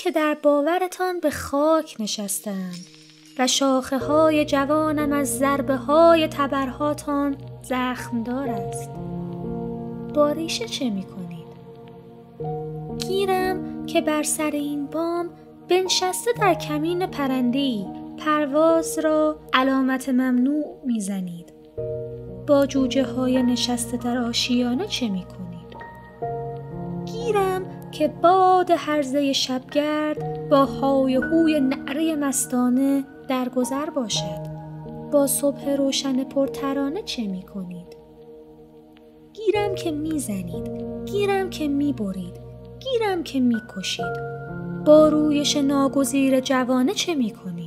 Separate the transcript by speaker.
Speaker 1: که در باورتان به خاک نشستم و شاخه های جوانم از ضربه های تبرهاتان زخمدار است. با ریشه چه می کنید؟ گیرم که بر سر این بام بنشسته در کمین پرنده‌ای پرواز را علامت ممنوع می زنید. با جوجه های نشسته در آشیانه چه می کنید؟ گیرم که باد هرزه شبگرد با های هوی نعره مستانه در گذر باشد. با صبح روشن پرترانه چه می کنید؟ گیرم که می زنید، گیرم که می برید، گیرم که می کشید. با رویش ناگزیر جوانه چه می کنید؟